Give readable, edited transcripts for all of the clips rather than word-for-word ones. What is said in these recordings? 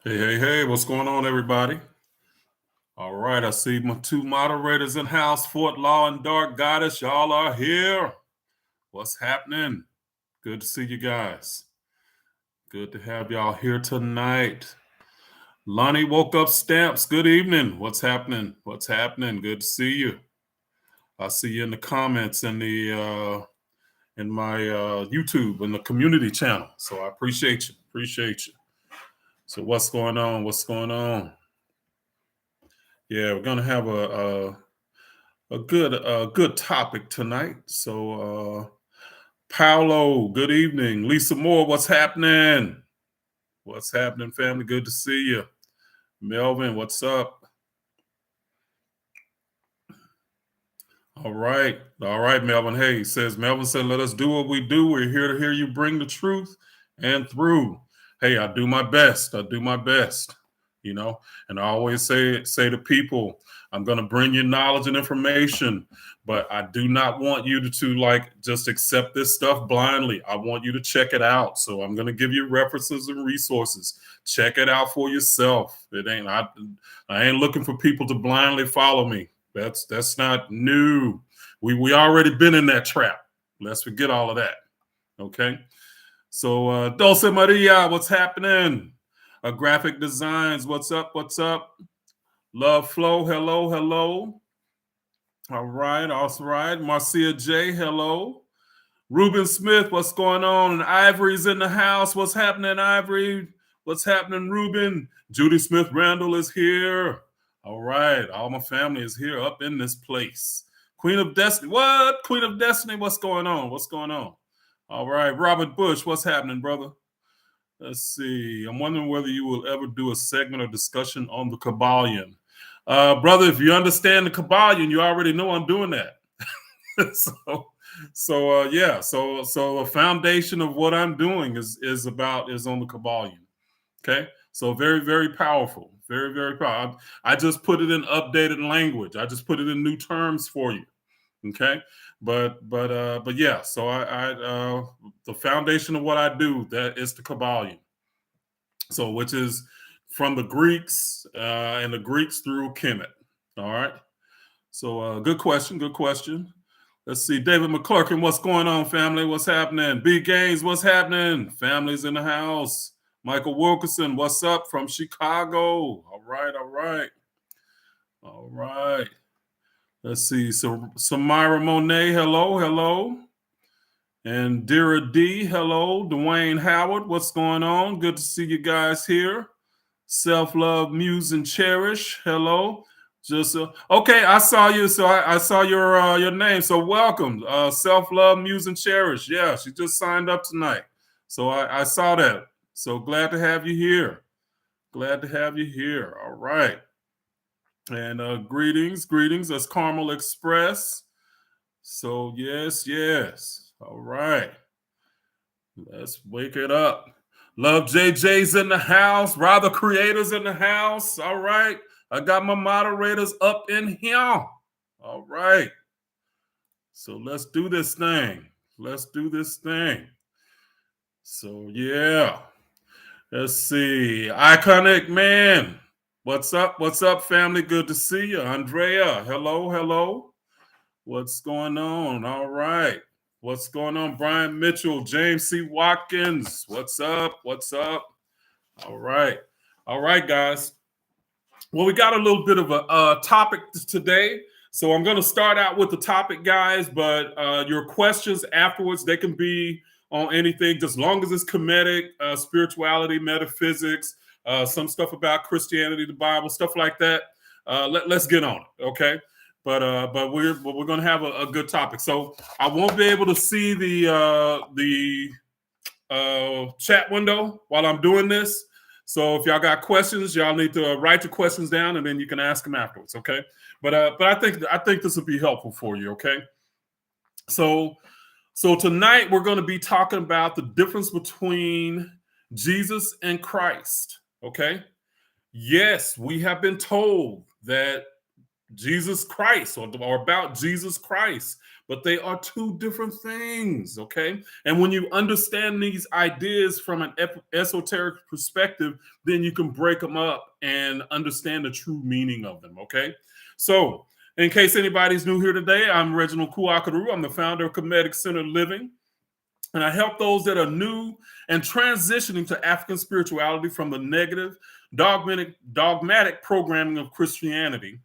Hey, what's going on, everybody? All right, I see my two moderators in house, Fort Law and Dark Goddess. Y'all are here. What's happening? Good to see you guys. Good to have y'all here tonight. Lonnie woke up stamps. Good evening. What's happening? What's happening? Good to see you. I see you in the comments in my YouTube in the community channel. So I appreciate you. Appreciate you. So what's going on? What's going on? Yeah, we're gonna have a good topic tonight. So Paolo, good evening. Lisa Moore, what's happening? What's happening, family? Good to see you. Melvin, what's up? All right. All right, Melvin. Hey, Melvin said, let us do what we do. We're here to hear you bring the truth and through. Hey, I do my best. I do my best. And I always say to people, I'm going to bring you knowledge and information, but I do not want you to like just accept this stuff blindly. I want you to check it out. So I'm going to give you references and resources. Check it out for yourself. I ain't looking for people to blindly follow me. That's not new. We already been in that trap. Let's forget all of that. Okay. So Dulce Maria, what's happening? Graphic Designs, what's up? What's up? Love Flow, hello. All right, awesome. Right. Marcia J, hello. Ruben Smith, what's going on? And Ivory's in the house. What's happening, Ivory? What's happening, Ruben? Judy Smith Randall is here. All right, all my family is here up in this place. Queen of Destiny, what? Queen of Destiny, what's going on? What's going on? All right, Robert Bush, what's happening, brother? Let's see. I'm wondering whether you will ever do a segment or discussion on the Kabbalion. Brother, if you understand the Kabbalion, you already know I'm doing that. So the foundation of what I'm doing is on the Kabbalion. Okay. So very, very powerful. Very, very powerful. I just put it in updated language. I just put it in new terms for you. Okay. But yeah, so I the foundation of what I do, that is the Kabbalion. So which is from the Greeks and the Greeks through Kemet. All right. So good question. Let's see. David McClurkin, what's going on, family? What's happening? B Gaines, what's happening? Family's in the house. Michael Wilkerson, what's up from Chicago? All right. Let's see. So Samira Monet, hello. And Dira D, hello. Dwayne Howard, what's going on? Good to see you guys here. Self-love, muse, and cherish, hello. Just okay, I saw you. So I saw your name. So welcome, self-love, muse, and cherish. Yeah, she just signed up tonight. So I saw that. So glad to have you here. All right. And greetings. That's Carmel Express. So yes. All right. Let's wake it up. Love JJ's in the house. Rather creators in the house. All right. I got my moderators up in here. All right. So let's do this thing. So yeah. Let's see. Iconic man. What's up, family? Good to see you. Andrea, hello. What's going on? All right. What's going on? Brian Mitchell, James C. Watkins. What's up? All right, guys. Well, we got a little bit of a topic today. So I'm going to start out with the topic, guys, but your questions afterwards, they can be on anything, just as long as it's Kemetic, spirituality, metaphysics, some stuff about Christianity, the Bible, stuff like that. Let's get on it, okay? But we're going to have a good topic. So I won't be able to see the chat window while I'm doing this. So if y'all got questions, y'all need to write your questions down, and then you can ask them afterwards, okay? But I think this will be helpful for you, okay? So tonight we're going to be talking about the difference between Jesus and Christ, okay? Yes, we have been told that Jesus Christ or about Jesus Christ, but they are two different things, okay? And when you understand these ideas from an esoteric perspective, then you can break them up and understand the true meaning of them, okay? So, in case anybody's new here today, I'm Reginald Q A. I'm the founder of Kemetic Centered Living, and I help those that are new and transitioning to African spirituality from the negative, dogmatic programming of Christianity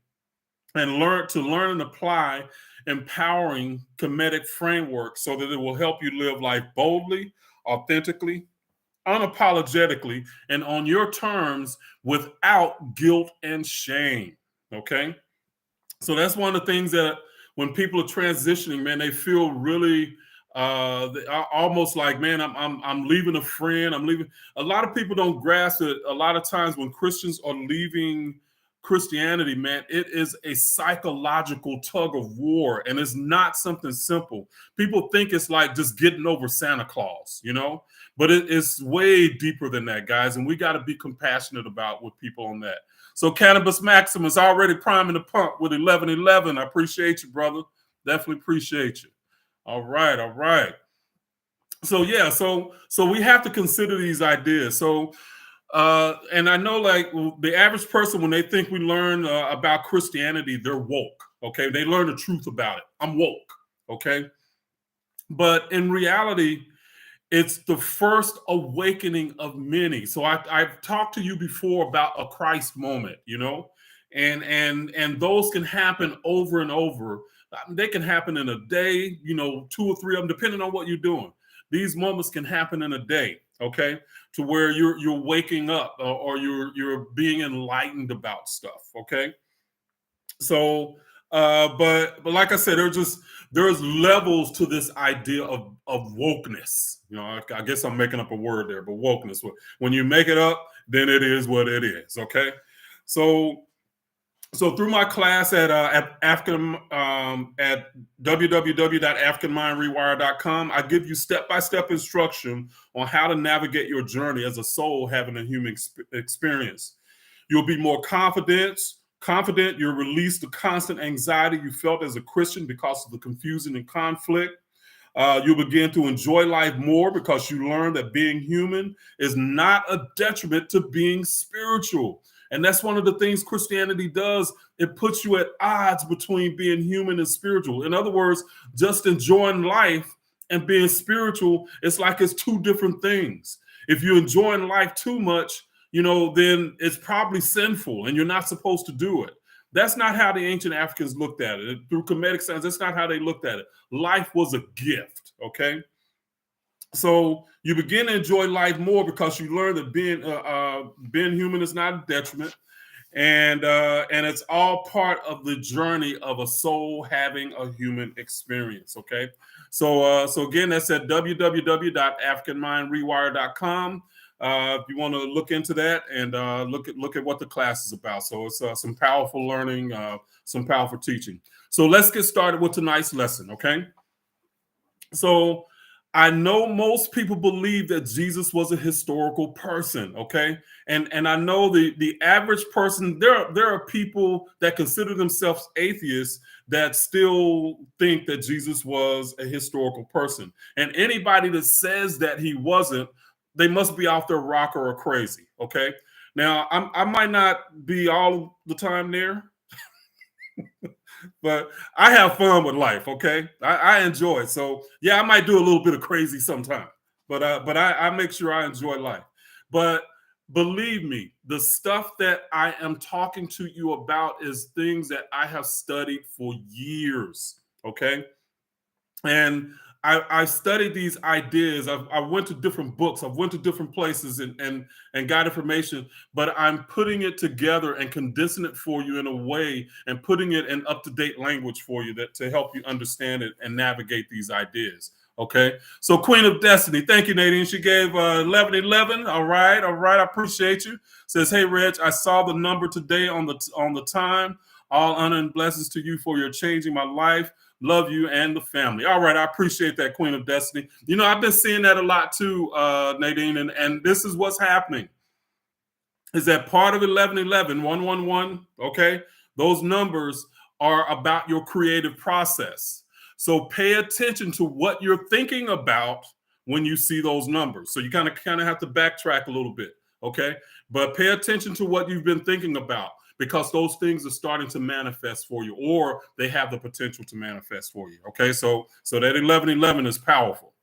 and learn and apply empowering Kemetic framework so that it will help you live life boldly, authentically, unapologetically, and on your terms without guilt and shame. Okay. So that's one of the things that when people are transitioning, man, they feel really almost like, man, I'm leaving a friend. I'm leaving. A lot of people don't grasp it. A lot of times when Christians are leaving Christianity, man, it is a psychological tug of war, and it's not something simple. People think it's like just getting over Santa Claus, you know, but it's way deeper than that, guys. And we got to be compassionate about with people on that. So Cannabis Maximus already priming the pump with 1111. I appreciate you, brother. Definitely appreciate you. All right, all right. So yeah, so we have to consider these ideas. So and I know like the average person, when they think we learn about Christianity, they're woke. Okay, they learn the truth about it. I'm woke. Okay, but in reality, it's the first awakening of many. So I've talked to you before about a Christ moment, you know, and those can happen over and over. They can happen in a day, you know, 2 or 3 of them, depending on what you're doing. These moments can happen in a day, okay, to where you're waking up or you're being enlightened about stuff, okay. So, but like I said, there's levels to this idea of wokeness. You know, I guess I'm making up a word there, but wokeness. When you make it up, then it is what it is. Okay, so through my class at African at www.africanmindrewire.com, I give you step-by-step instruction on how to navigate your journey as a soul having a human experience. You'll be more confident. You'll release the constant anxiety you felt as a Christian because of the confusion and conflict. You'll begin to enjoy life more because you learn that being human is not a detriment to being spiritual. And that's one of the things Christianity does. It puts you at odds between being human and spiritual. In other words, just enjoying life and being spiritual, it's like it's two different things. If you're enjoying life too much, you know, then it's probably sinful and you're not supposed to do it. That's not how the ancient Africans looked at it. Through Kemetic science, that's not how they looked at it. Life was a gift, okay? So you begin to enjoy life more because you learn that being human is not a detriment, and it's all part of the journey of a soul having a human experience. Okay, so again, that's at www.africanmindrewire.com. If you want to look into that and look at what the class is about. So it's some powerful learning, some powerful teaching. So let's get started with tonight's lesson. Okay, so I know most people believe that Jesus was a historical person, okay? And I know the average person, there are people that consider themselves atheists that still think that Jesus was a historical person. And anybody that says that he wasn't, they must be off their rocker or crazy, okay? Now, I might not be all the time there, but I have fun with life. Okay, I enjoy it. So yeah, I might do a little bit of crazy sometimes, but I make sure I enjoy life. But believe me, the stuff that I am talking to you about is things that I have studied for years. Okay, and I studied these ideas. I went to different books. I've went to different places and got information. But I'm putting it together and condensing it for you in a way and putting it in up-to-date language for you that to help you understand it and navigate these ideas. Okay. So Queen of Destiny, thank you, Nadine. She gave 1111. All right, I appreciate you. Says, hey, Reg, I saw the number today on the time. All honor and blessings to you for your changing my life. Love you and the family. All right, I appreciate that, Queen of Destiny. You know, I've been seeing that a lot too, Nadine, and this is what's happening. Is that part of 1111, 111, okay? Those numbers are about your creative process. So pay attention to what you're thinking about when you see those numbers. So you kind of have to backtrack a little bit, okay? But pay attention to what you've been thinking about, because those things are starting to manifest for you, or they have the potential to manifest for you, okay? So that 1111 is powerful.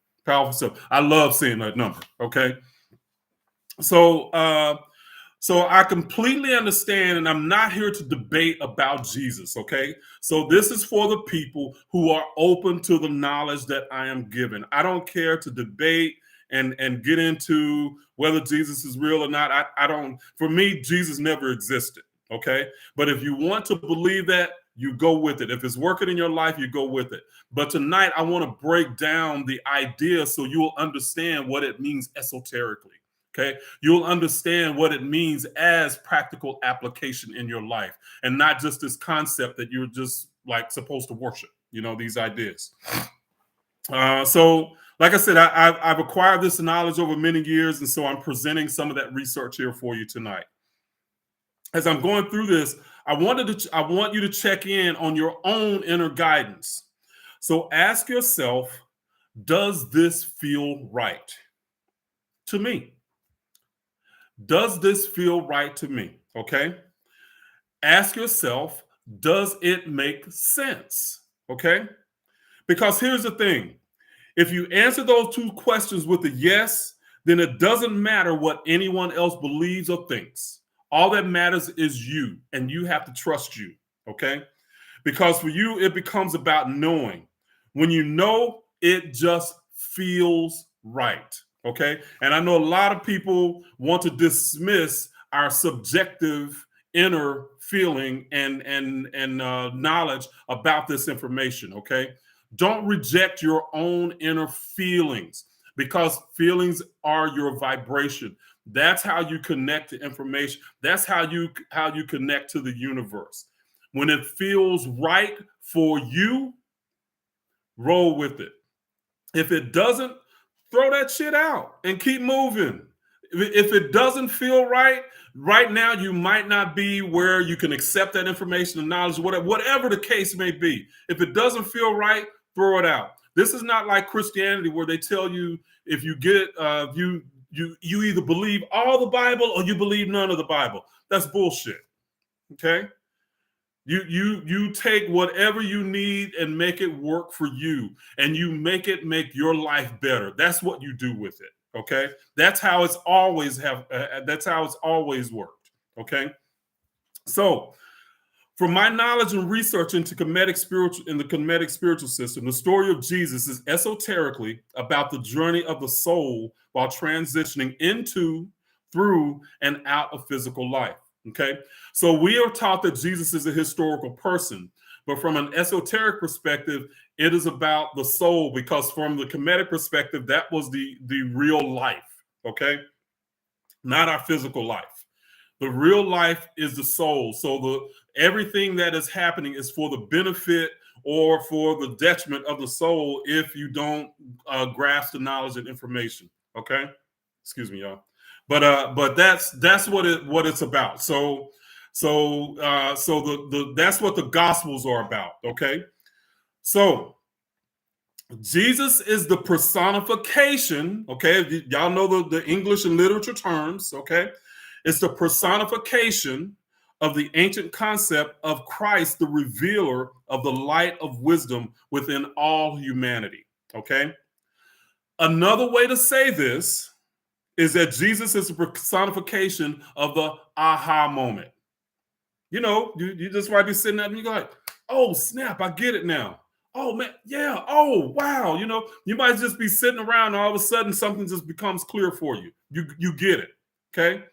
So I love seeing that number, okay? So I completely understand, and I'm not here to debate about Jesus, okay? So this is for the people who are open to the knowledge that I am given. I don't care to debate and get into whether Jesus is real or not. I don't, for me, Jesus never existed, okay? But if you want to believe that, you go with it. If it's working in your life, you go with it. But tonight, I want to break down the idea so you'll understand what it means esoterically. Okay, you'll understand what it means as practical application in your life, and not just this concept that you're just like supposed to worship, you know, these ideas. So like I said, I've acquired this knowledge over many years, and so I'm presenting some of that research here for you tonight. As I'm going through this, I want you to check in on your own inner guidance. So ask yourself, does this feel right to me? Does this feel right to me? Okay. Ask yourself, does it make sense? Okay. Because here's the thing. If you answer those two questions with a yes, then it doesn't matter what anyone else believes or thinks. All that matters is you, and you have to trust you. Okay. Because for you, it becomes about knowing. When you know, it just feels right. Okay. And I know a lot of people want to dismiss our subjective inner feeling and knowledge about this information. Okay. Don't reject your own inner feelings, because feelings are your vibration. That's how you connect to information. That's how you connect to the universe. When it feels right for you, roll with it. If it doesn't, throw that shit out and keep moving. If it doesn't feel right now, you might not be where you can accept that information and knowledge, whatever the case may be. If it doesn't feel right, throw it out. This is not like Christianity, where they tell you if you get you either believe all the Bible or you believe none of the Bible. That's bullshit. Okay. You take whatever you need and make it work for you, and you make your life better. That's what you do with it. Okay. That's how it's always worked. Okay. So from my knowledge and research into the Kemetic spiritual system, the story of Jesus is esoterically about the journey of the soul while transitioning into, through, and out of physical life. Okay, so we are taught that Jesus is a historical person, but from an esoteric perspective, it is about the soul, because from the Kemetic perspective, that was the real life. Okay, not our physical life. The real life is the soul. So everything that is happening is for the benefit or for the detriment of the soul if you don't grasp the knowledge and information. Okay, excuse me, y'all. But that's what it's about. So that's what the Gospels are about. Okay, so Jesus is the personification. Okay, y'all know the English and literature terms. Okay, it's the personification of the ancient concept of Christ, the revealer of the light of wisdom within all humanity. Okay, another way to say this is that Jesus is a personification of the aha moment. You know, you just might be sitting there and you're like, oh, snap, I get it now. Oh, man, yeah, oh, wow. You know, you might just be sitting around and all of a sudden something just becomes clear for you. You get it, okay?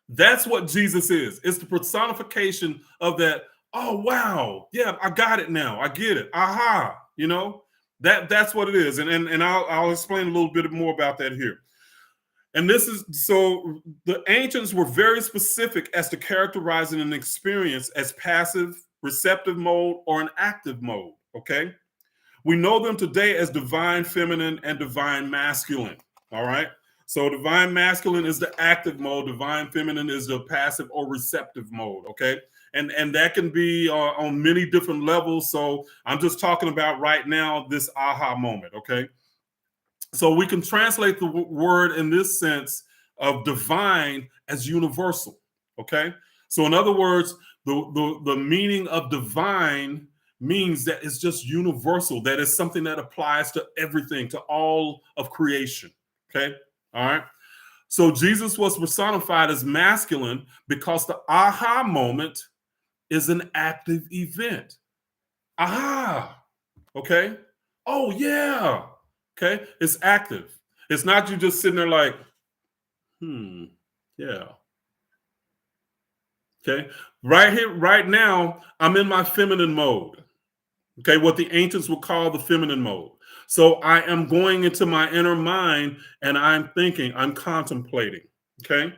That's what Jesus is. It's the personification of that, oh, wow, yeah, I got it now. I get it. Aha, you know, that's what it is. And I'll explain a little bit more about that here. And this is, so the ancients were very specific as to characterizing an experience as passive, receptive mode, or an active mode, okay? We know them today as divine feminine and divine masculine, all right? So divine masculine is the active mode. Divine feminine is the passive or receptive mode. Okay. And that can be on many different levels. So I'm just talking about right now this aha moment. Okay. So we can translate the word in this sense of divine as universal. Okay. So in other words, the meaning of divine means that it's just universal, that it's something that applies to everything, to all of creation. Okay. All right. So Jesus was personified as masculine because the aha moment is an active event. Aha. Okay. Oh, yeah. Okay. It's active. It's not you just sitting there like, yeah. Okay. Right here, right now, I'm in my feminine mode. Okay. What the ancients would call the feminine mode. So I am going into my inner mind and I'm thinking, I'm contemplating. Okay.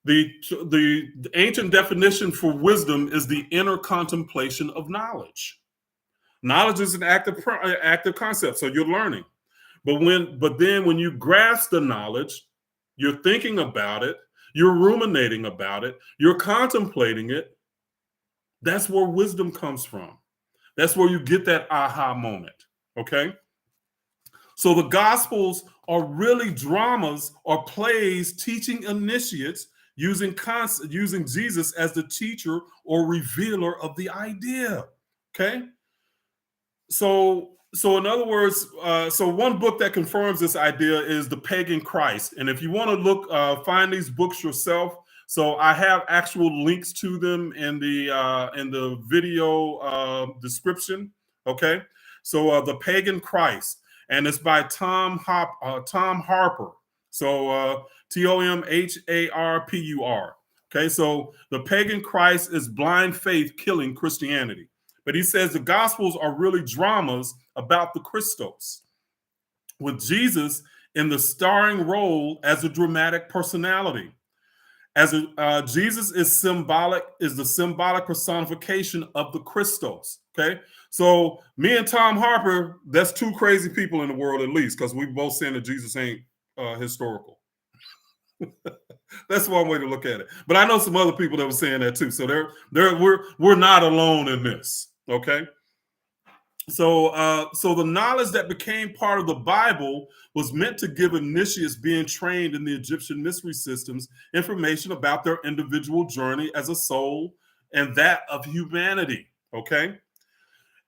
The ancient definition for wisdom is the inner contemplation of knowledge. Knowledge is an active concept, so you're learning. But then when you grasp the knowledge, you're thinking about it, you're ruminating about it, you're contemplating it. That's where wisdom comes from. That's where you get that aha moment. Okay. So the Gospels are really dramas or plays teaching initiates using Jesus as the teacher or revealer of the idea. Okay. So in other words, so one book that confirms this idea is the Pagan Christ. And if you want to look, find these books yourself. So I have actual links to them in the video description. Okay. So the Pagan Christ, and it's by Tom Harper. So Tomharpur. Okay. So the Pagan Christ is blind faith killing Christianity. But he says the Gospels are really dramas about the Christos, with Jesus in the starring role as a dramatic personality. Jesus is the symbolic personification of the Christos. Okay, so me and Tom Harper, that's two crazy people in the world, at least, because we both saying that Jesus ain't historical. That's one way to look at it. But I know some other people that were saying that too. So we're not alone in this. Okay. So the knowledge that became part of the Bible was meant to give initiates being trained in the Egyptian mystery systems information about their individual journey as a soul and that of humanity. Okay.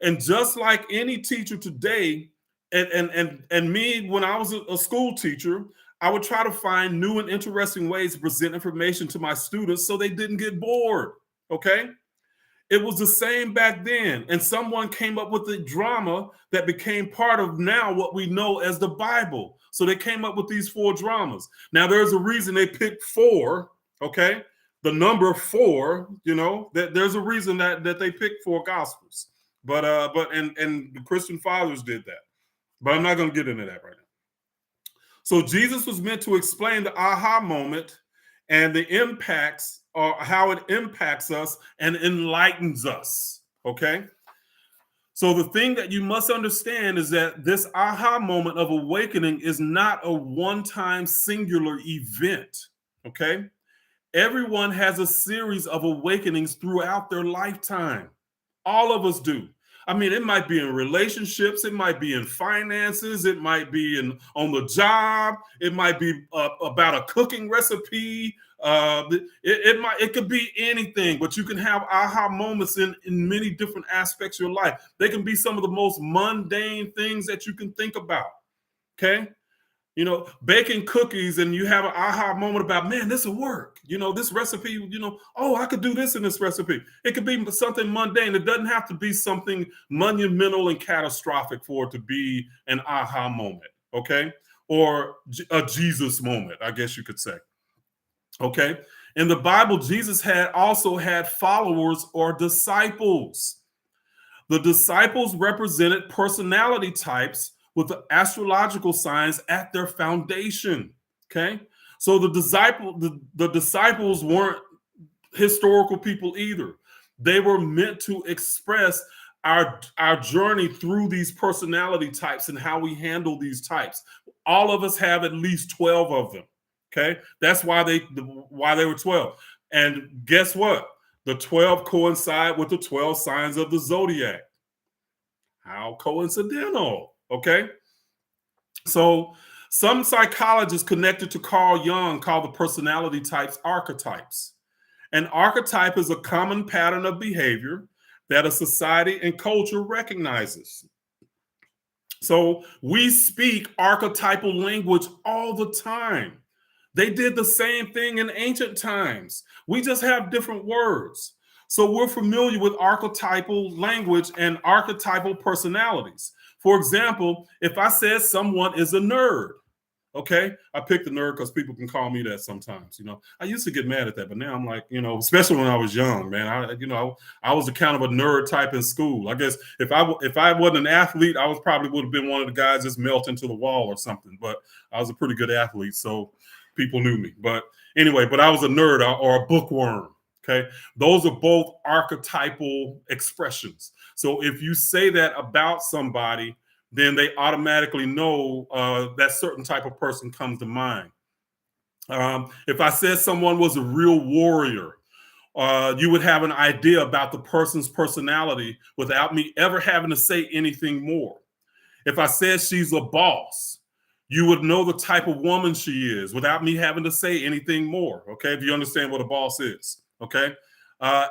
And just like any teacher today, and me, when I was a school teacher, I would try to find new and interesting ways to present information to my students so they didn't get bored. Okay. It was the same back then. And someone came up with the drama that became part of now what we know as the Bible. So they came up with these 4 dramas. Now, there's a reason they picked 4. Okay. The number 4, there's a reason that they picked 4 gospels. But the Christian fathers did that. But I'm not going to get into that right now. So Jesus was meant to explain the aha moment and the impacts, or how it impacts us and enlightens us. Okay. So the thing that you must understand is that this aha moment of awakening is not a one-time singular event. Okay. Everyone has a series of awakenings throughout their lifetime. All of us do. I mean, it might be in relationships, it might be in finances, it might be on the job, it might be about a cooking recipe. It could be anything, but you can have aha moments in many different aspects of your life. They can be some of the most mundane things that you can think about. Okay. Baking cookies and you have an aha moment about, man, this will work. This recipe, oh, I could do this in this recipe. It could be something mundane. It doesn't have to be something monumental and catastrophic for it to be an aha moment, okay? Or a Jesus moment, I guess you could say, okay? In the Bible, Jesus also had followers or disciples. The disciples represented personality types with the astrological signs at their foundation. Okay. So the disciples weren't historical people either. They were meant to express our journey through these personality types and how we handle these types. All of us have at least 12 of them. Okay, that's why they were 12. And guess what? The 12 coincide with the 12 signs of the zodiac. How coincidental. Okay, so some psychologists connected to Carl Jung call the personality types archetypes. An archetype is a common pattern of behavior that a society and culture recognizes. So we speak archetypal language all the time. They did the same thing in ancient times. We just have different words. So we're familiar with archetypal language and archetypal personalities. For example, if I said someone is a nerd, okay, I picked a nerd because people can call me that sometimes. I used to get mad at that, but now I'm like, especially when I was young, man. I was a kind of a nerd type in school. I guess if I wasn't an athlete, I probably would have been one of the guys just melt into the wall or something. But I was a pretty good athlete, so people knew me. But anyway, I was a nerd or a bookworm. Okay, those are both archetypal expressions. So if you say that about somebody, then they automatically know that certain type of person comes to mind. If I said someone was a real warrior, you would have an idea about the person's personality without me ever having to say anything more. If I said she's a boss, you would know the type of woman she is without me having to say anything more. Okay, if you understand what a boss is. Okay,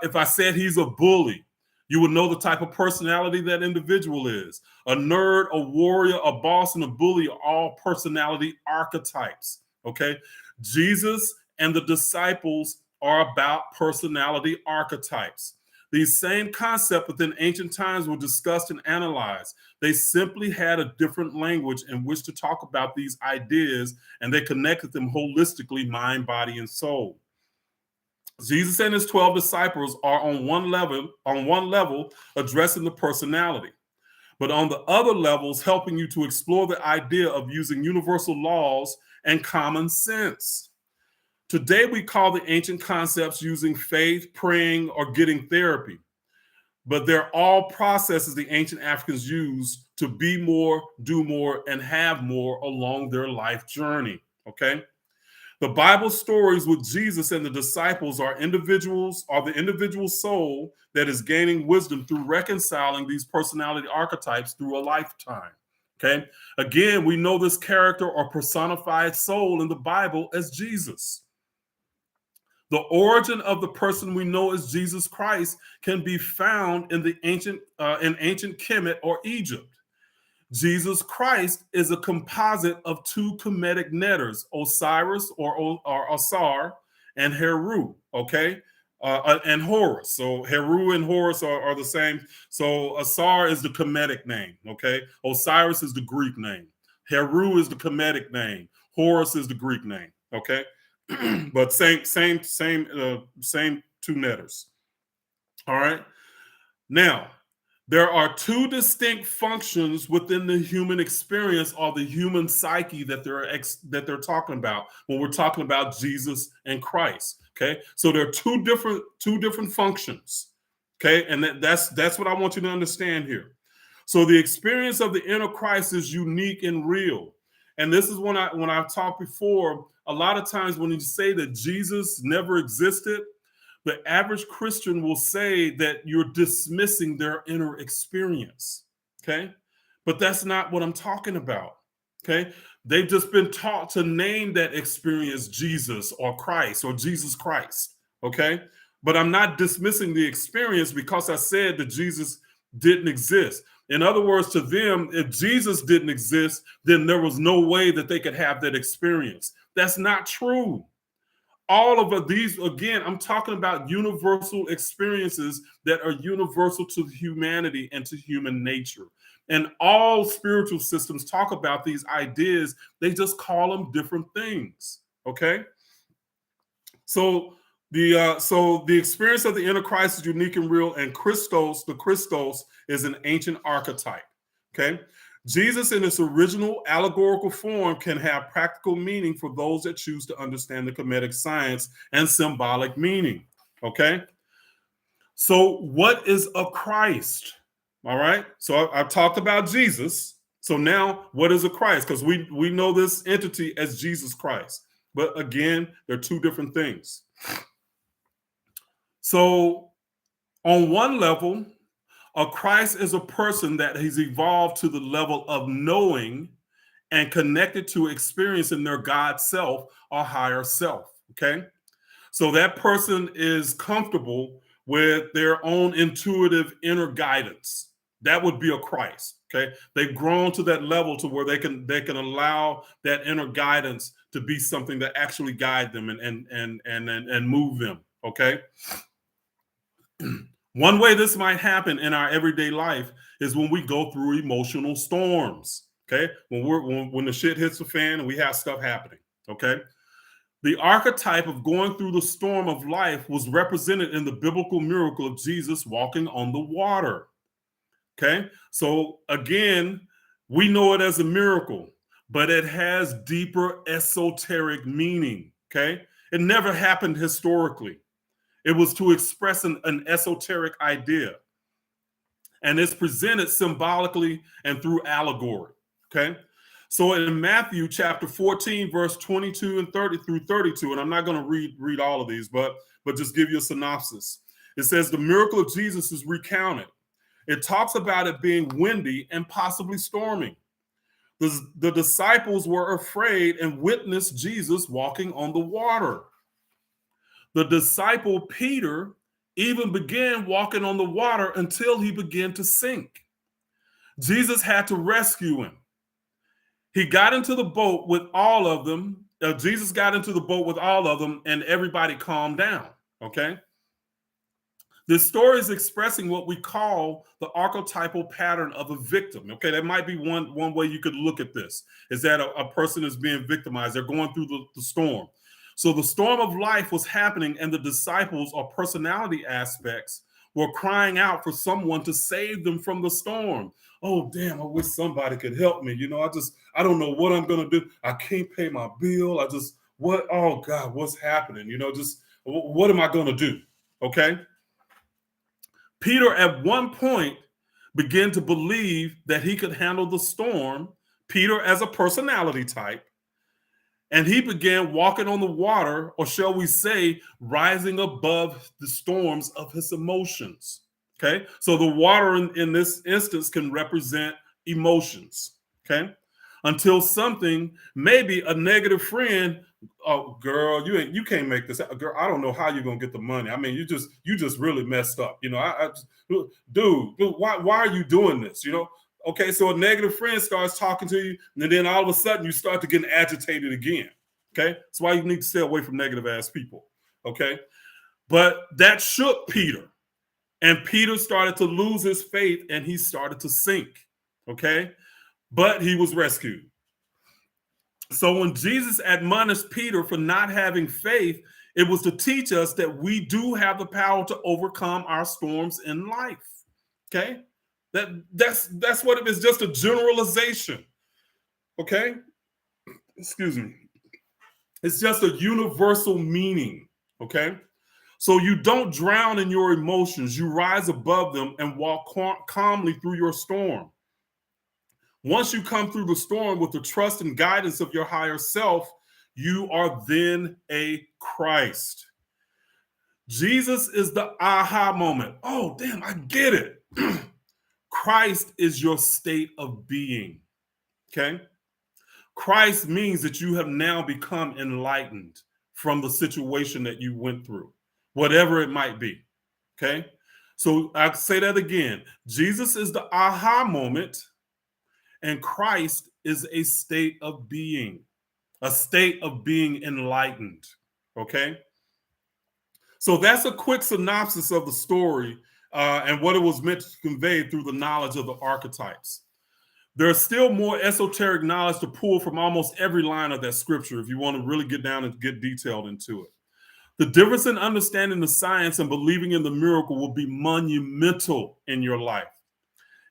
if I said he's a bully, you would know the type of personality that individual is. A nerd, a warrior, a boss, and a bully are all personality archetypes. Okay, Jesus and the disciples are about personality archetypes. These same concepts within ancient times were discussed and analyzed. They simply had a different language in which to talk about these ideas, and they connected them holistically, mind, body, and soul. Jesus and his 12 disciples are on one level addressing the personality, but on the other levels helping you to explore the idea of using universal laws and common sense. Today we call the ancient concepts using faith, praying, or getting therapy, but they're all processes the ancient Africans used to be more, do more, and have more along their life journey. Okay. The Bible stories with Jesus and the disciples are the individual soul that is gaining wisdom through reconciling these personality archetypes through a lifetime. Okay. Again, we know this character or personified soul in the Bible as Jesus. The origin of the person we know as Jesus Christ can be found in the ancient Kemet or Egypt. Jesus Christ is a composite of two Kemetic letters, Osiris or Asar, and Heru, okay? And Horus. So Heru and Horus are the same. So Asar is the Kemetic name, okay? Osiris is the Greek name. Heru is the Kemetic name. Horus is the Greek name, okay? But same two letters. All right. Now, there are two distinct functions within the human experience or the human psyche that they're talking about when we're talking about Jesus and Christ. Okay, so there are two different functions. Okay, and that's what I want you to understand here. So the experience of the inner Christ is unique and real. And this is when I've talked before. A lot of times when you say that Jesus never existed, the average Christian will say that you're dismissing their inner experience, okay? But that's not what I'm talking about, okay? They've just been taught to name that experience Jesus or Christ or Jesus Christ, okay? But I'm not dismissing the experience because I said that Jesus didn't exist. In other words, to them, if Jesus didn't exist, then there was no way that they could have that experience. That's not true. All of these, again, I'm talking about universal experiences that are universal to humanity and to human nature. And all spiritual systems talk about these ideas. They just call them different things. Okay. So the experience of the inner Christ is unique and real, and the Christos is an ancient archetype. Okay. Jesus in its original allegorical form can have practical meaning for those that choose to understand the Kemetic science and symbolic meaning. Okay. So what is a Christ? All right. So I've talked about Jesus. So now what is a Christ? Because we know this entity as Jesus Christ. But again, they're two different things. So on one level, a Christ is a person that has evolved to the level of knowing and connected to experiencing their God self or higher self. Okay. So that person is comfortable with their own intuitive inner guidance. That would be a Christ. Okay. They've grown to that level to where they can allow that inner guidance to be something that actually guide them and move them. Okay. One way this might happen in our everyday life is when we go through emotional storms. Okay, when the shit hits the fan and we have stuff happening. Okay, the archetype of going through the storm of life was represented in the biblical miracle of Jesus walking on the water. Okay, so again, we know it as a miracle, but it has deeper esoteric meaning. Okay, it never happened historically. It was to express an esoteric idea. And it's presented symbolically and through allegory. Okay. So in Matthew chapter 14, verse 22 and 30 through 32, and I'm not going to read all of these, but just give you a synopsis. It says the miracle of Jesus is recounted. It talks about it being windy and possibly storming. The disciples were afraid and witnessed Jesus walking on the water. The disciple Peter even began walking on the water until he began to sink. Jesus had to rescue him. He got into the boat with all of them. Jesus got into the boat with all of them, and everybody calmed down. Okay. This story is expressing what we call the archetypal pattern of a victim. Okay, that might be one way you could look at this, is that a person is being victimized. They're going through the storm. So the storm of life was happening, and the disciples or personality aspects were crying out for someone to save them from the storm. Oh, damn, I wish somebody could help me. I don't know what I'm going to do. I can't pay my bill. Oh God, what's happening? What am I going to do? Okay. Peter at one point began to believe that he could handle the storm, Peter as a personality type, and he began walking on the water, or shall we say, rising above the storms of his emotions. Okay, so the water in this instance can represent emotions. Okay, until something, maybe a negative friend. Oh, girl, you can't make this. Girl, I don't know how you're gonna get the money. I mean, you just really messed up. Dude, why are you doing this? Okay, so a negative friend starts talking to you, and then all of a sudden you start to get agitated again. Okay, that's why you need to stay away from negative ass people. Okay, but that shook Peter, and Peter started to lose his faith, and he started to sink. Okay, but he was rescued. So when Jesus admonished Peter for not having faith, it was to teach us that we do have the power to overcome our storms in life. Okay, that's what it is. Just a generalization. Okay, excuse me. It's just a universal meaning. Okay, so you don't drown in your emotions. You rise above them and walk calmly through your storm. Once you come through the storm with the trust and guidance of your higher self, you are then a Christ. Jesus is the aha moment. Oh, damn, I get it. Christ is your state of being. Okay? Christ means that you have now become enlightened from the situation that you went through, whatever it might be. Okay? So I'll say that again. Jesus is the aha moment. And Christ is a state of being enlightened. Okay. So that's a quick synopsis of the story and what it was meant to convey through the knowledge of the archetypes. There's still more esoteric knowledge to pull from almost every line of that scripture if you want to really get down and get detailed into it. The difference in understanding the science and believing in the miracle will be monumental in your life.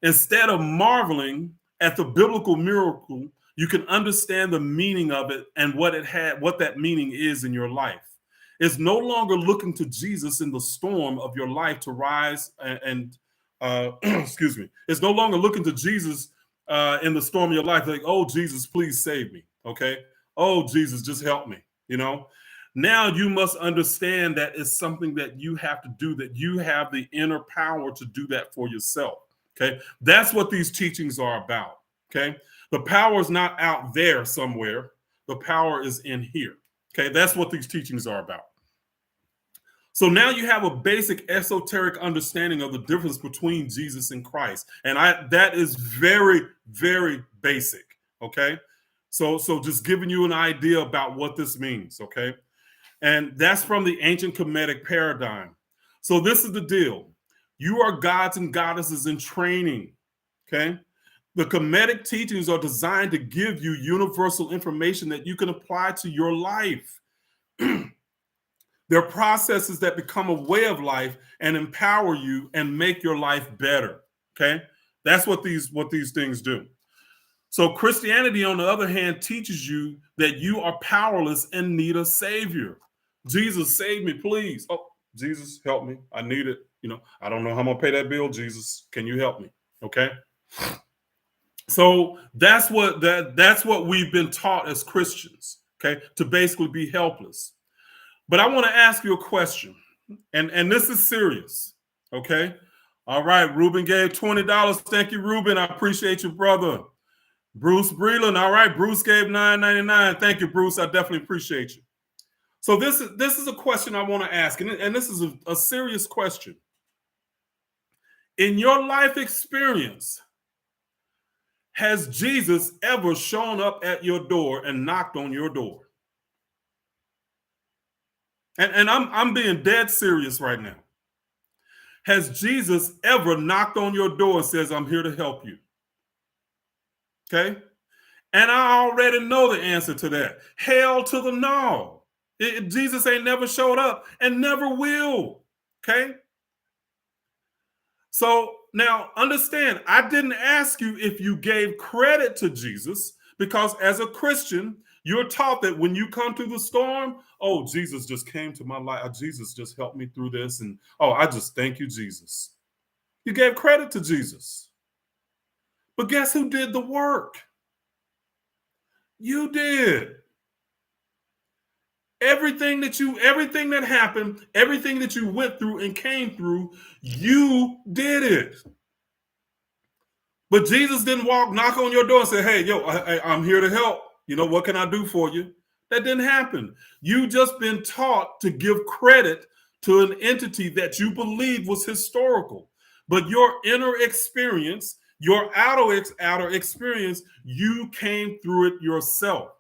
Instead of marveling at the biblical miracle, you can understand the meaning of it and what that meaning is in your life. It's no longer looking to Jesus in the storm of your life to rise and excuse me, it's no longer looking to Jesus in the storm of your life, like, oh, Jesus, please save me. Okay. Oh, Jesus, just help me. Now you must understand that it's something that you have to do, that you have the inner power to do that for yourself. Okay. That's what these teachings are about. Okay. The power is not out there somewhere. The power is in here. Okay. That's what these teachings are about. So now you have a basic esoteric understanding of the difference between Jesus and Christ. And that is very, very basic. Okay. So just giving you an idea about what this means. Okay. And that's from the ancient Kemetic paradigm. So this is the deal. You are gods and goddesses in training. Okay. The Kemetic teachings are designed to give you universal information that you can apply to your life. They're processes that become a way of life and empower you and make your life better. Okay. That's what these things do. So Christianity, on the other hand, teaches you that you are powerless and need a savior. Jesus, save me, please. Oh, Jesus, help me. I need it. I don't know how I'm gonna pay that bill. Jesus, can you help me? Okay. So that's what we've been taught as Christians. Okay, to basically be helpless. But I want to ask you a question, and this is serious. Okay. All right. Ruben gave $20. Thank you, Ruben. I appreciate you, brother. Bruce Breland. All right. Bruce gave $9.99. Thank you, Bruce. I definitely appreciate you. So this is a question I want to ask, and this is a serious question. In your life experience, has Jesus ever shown up at your door and knocked on your door? And I'm being dead serious right now. Has Jesus ever knocked on your door and says, I'm here to help you? Okay. And I already know the answer to that. Hell to the no. Jesus ain't never showed up and never will. Okay. So now understand, I didn't ask you if you gave credit to Jesus, because as a Christian, you're taught that when you come through the storm, oh, Jesus just came to my life. Jesus just helped me through this. And oh, I just thank you, Jesus. You gave credit to Jesus. But guess who did the work? You did. Everything that happened, everything that you went through and came through, you did it. But Jesus didn't knock on your door and say, hey, I'm here to help. What can I do for you? That didn't happen. You just been taught to give credit to an entity that you believe was historical. But your inner experience, your outer experience, you came through it yourself.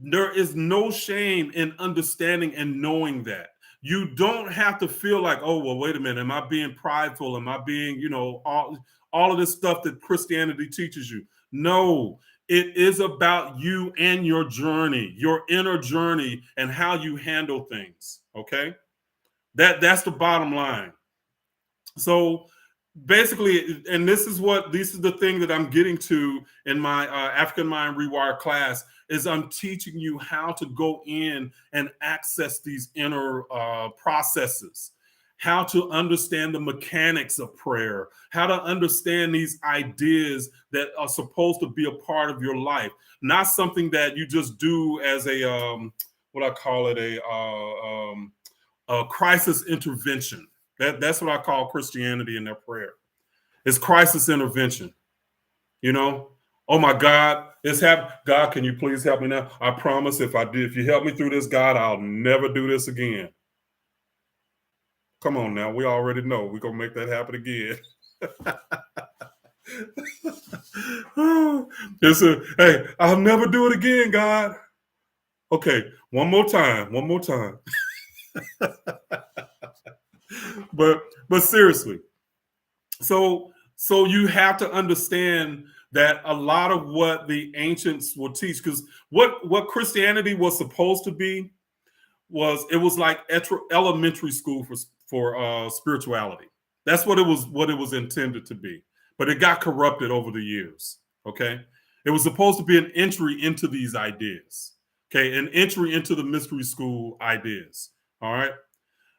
There is no shame in understanding and knowing that. You don't have to feel like, oh, well, wait a minute, am I being prideful? Am I being, all of this stuff that Christianity teaches you? No, it is about you and your journey, your inner journey, and how you handle things. Okay, that's the bottom line. So basically, and this is the thing that I'm getting to in my African Mind Rewired class, is I'm teaching you how to go in and access these inner processes, how to understand the mechanics of prayer, how to understand these ideas that are supposed to be a part of your life, not something that you just do as a a crisis intervention. That's what I call Christianity in their prayer. It's crisis intervention. Oh my God, it's happened. God, can you please help me now? I promise if you help me through this, God, I'll never do this again. Come on now, we already know we're gonna make that happen again. Hey, I'll never do it again, God. Okay, one more time. But seriously, so you have to understand that a lot of what the ancients will teach, because what Christianity was supposed to be was like elementary school for spirituality. That's what it was intended to be, but it got corrupted over the years. Okay, it was supposed to be an entry into these ideas. Okay, an entry into the mystery school ideas. All right,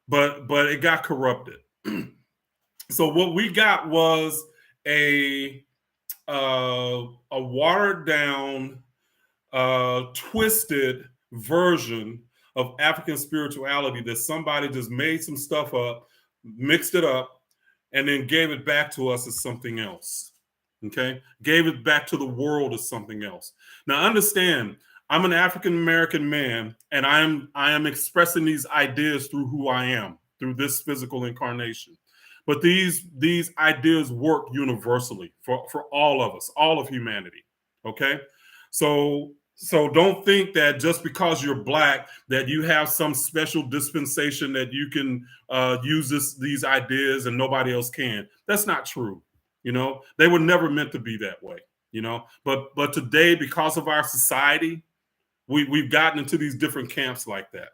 but it got corrupted. So what we got was a watered down, twisted version of African spirituality that somebody just made some stuff up, mixed it up, and then gave it back to us as something else. Okay, gave it back to the world as something else. Now, understand, I'm an African American man, and I am expressing these ideas through who I am, through this physical incarnation. But these ideas work universally for all of us, all of humanity. Okay, so don't think that just because you're black that you have some special dispensation that you can use these ideas and nobody else can. That's not true. You know, they were never meant to be that way. You know, but today, because of our society, we've gotten into these different camps like that.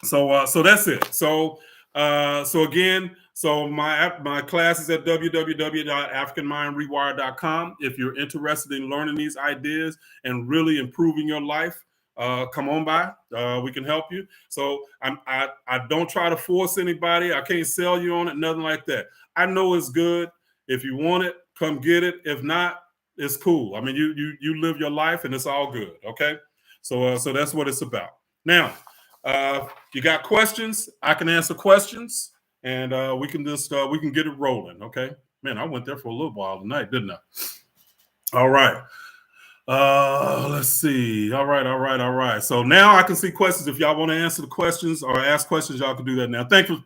So that's it. So again, so my class is at www.africanmindrewired.com. If you're interested in learning these ideas and really improving your life, come on by. We can help you. So I don't try to force anybody. I can't sell you on it, nothing like that. I know it's good. If you want it, come get it. If not, it's cool. I mean, you live your life and it's all good. Okay. So that's what it's about. Now, you got questions? I can answer questions, and we can get it rolling. Okay. Man, I went there for a little while tonight, didn't I? All right. Let's see. All right. So now I can see questions. If y'all want to answer the questions or ask questions, y'all can do that now. Thanks for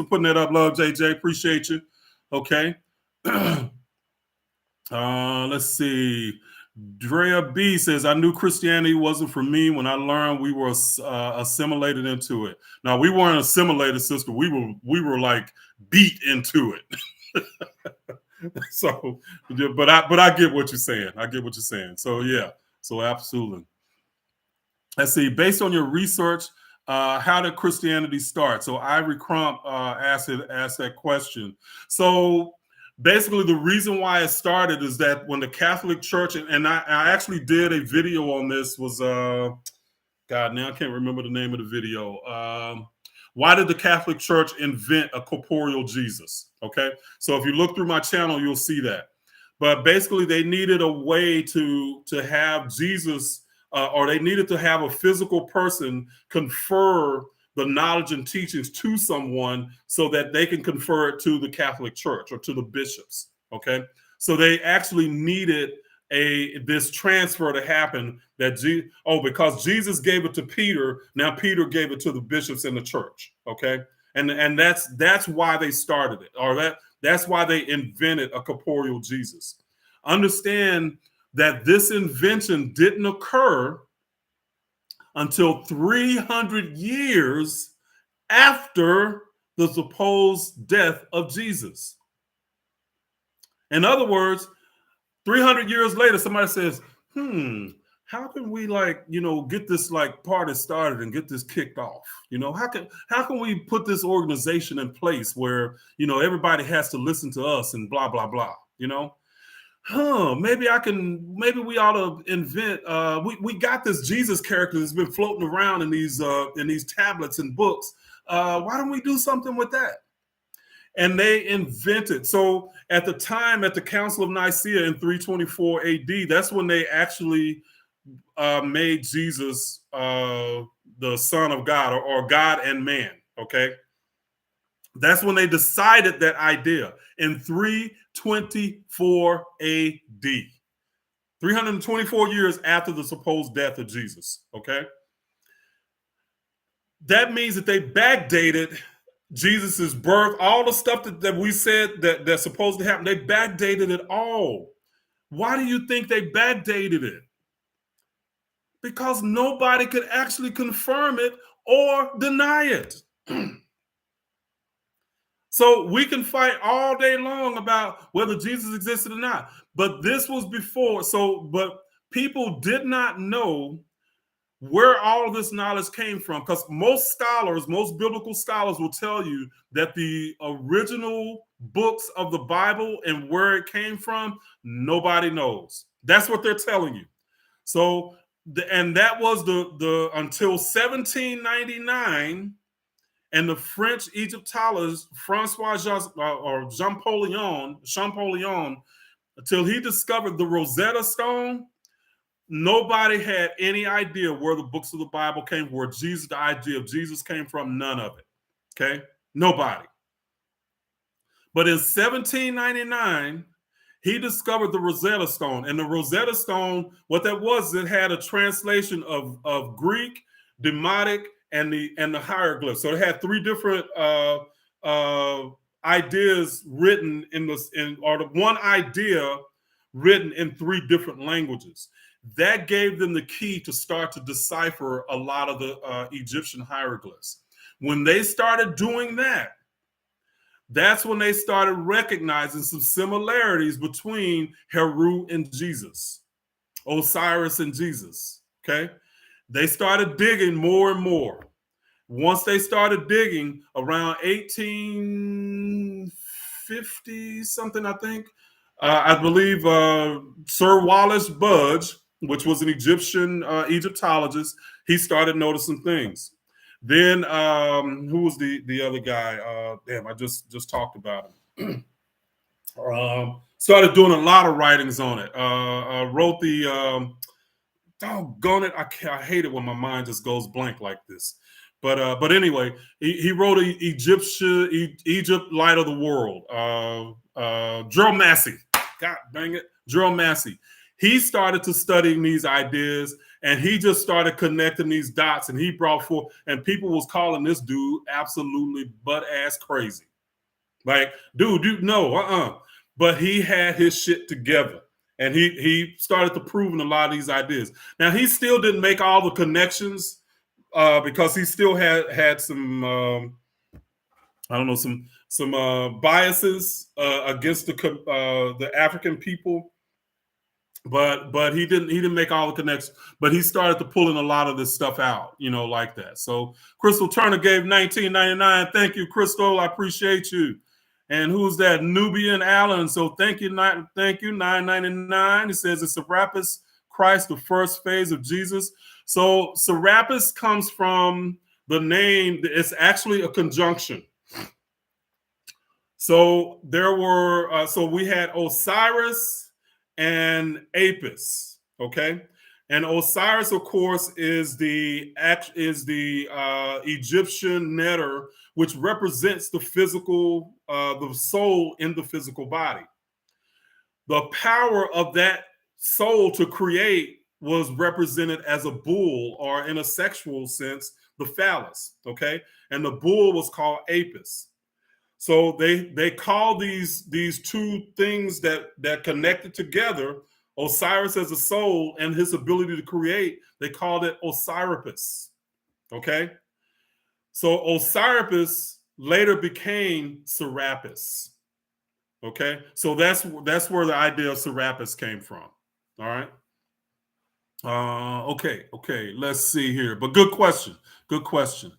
putting that up, love, JJ. Appreciate you. Okay. Let's see. Drea B says, I knew Christianity wasn't for me when I learned we were assimilated into it. Now, we weren't assimilated, sister. We were like beat into it. So, but I get what you're saying. So yeah. So absolutely. Let's see. Based on your research, how did Christianity start? So Ivory Crump asked that question. So basically, the reason why it started is that when the Catholic Church, and I actually did a video on this, was God, now I can't remember the name of the video. Why did the Catholic Church invent a corporeal Jesus? Okay, so if you look through my channel, you'll see that. But basically, they needed a way to have Jesus, or they needed to have a physical person confer the knowledge and teachings to someone so that they can confer it to the Catholic Church or to the bishops. Okay, so they actually needed this transfer to happen. Because Jesus gave it to Peter, now Peter gave it to the bishops in the church. Okay, and that's why they started it, or that's why they invented a corporeal Jesus. Understand that this invention didn't occur until 300 years after the supposed death of Jesus. In other words, 300 years later, somebody says, how can we get this party started and get this kicked off? How can we put this organization in place where, everybody has to listen to us and blah, blah, blah, maybe we ought to invent, we got this Jesus character that's been floating around in these tablets and books. Why don't we do something with that? And they invented. So at the time, at the Council of Nicaea in 324 AD, that's when they actually made Jesus the Son of God, or God and man. Okay. That's when they decided that idea in 324 AD, 324 years after the supposed death of Jesus. Okay. That means that they backdated Jesus's birth, all the stuff that we said that's supposed to happen. They backdated it all. Why do you think they backdated it? Because nobody could actually confirm it or deny it. So we can fight all day long about whether Jesus existed or not. But this was before. But people did not know where all this knowledge came from, because most biblical scholars will tell you that the original books of the Bible and where it came from, nobody knows. That's what they're telling you. So, and that was the until 1799, And the French Egyptologists, Francois or Champollion, until he discovered the Rosetta Stone, nobody had any idea where the books of the Bible came, where Jesus, the idea of Jesus came from, none of it. Okay? Nobody. But in 1799, he discovered the Rosetta Stone. And the Rosetta Stone, what that was, it had a translation of Greek, Demotic, and the hieroglyphs. So it had three different ideas written or the one idea written in three different languages. That gave them the key to start to decipher a lot of the Egyptian hieroglyphs. When they started doing that, that's when they started recognizing some similarities between Heru and Jesus, Osiris and Jesus. Okay. They started digging more and more. Once they started digging around 1850 something, I think, I believe Sir Wallace Budge, which was an Egyptian Egyptologist, he started noticing things. Then who was the other guy? I just talked about him. Started doing a lot of writings on it. Wrote the doggone it. I hate it when my mind just goes blank like this. But anyway, he wrote Egypt Light of the World. Gerald Massey. God dang it, Gerald Massey. He started to studying these ideas, and he just started connecting these dots, and he brought forth, and people was calling this dude absolutely butt-ass crazy. Like, dude, no, But he had his shit together, and he started to prove a lot of these ideas. Now, he still didn't make all the connections because he still had some, some biases against the African people. But he didn't make all the connections, but he started to pulling a lot of this stuff out, like that. So Crystal Turner gave $19.99. Thank you, Crystal. I appreciate you. And who's that? Nubian Allen. So thank you, $9.99. He says it's Serapis Christ, the first phase of Jesus. So Serapis comes from the name. It's actually a conjunction. So there were. So we had Osiris and Apis, okay, and Osiris, of course, is the Egyptian neter, which represents the physical, the soul in the physical body. The power of that soul to create was represented as a bull, or in a sexual sense, the phallus, okay, and the bull was called Apis. So they call these two things that connected together, Osiris as a soul and his ability to create, they called it Osirapis. Okay? So Osirapis later became Serapis. Okay? So that's where the idea of Serapis came from. All right? Okay. Let's see here. But good question. Let's see.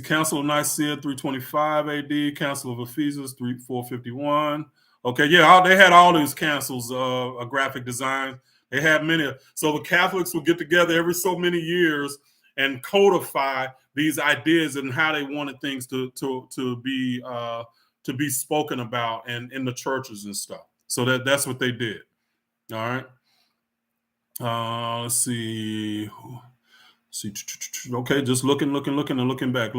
Council of Nicaea 325 AD, Council of Ephesus 451. Okay, yeah, they had all these councils, a graphic design. They had many. So the Catholics would get together every so many years and codify these ideas and how they wanted things to be spoken about and in the churches and stuff. So that's what they did. All right. Let's see. Okay, just looking and looking back.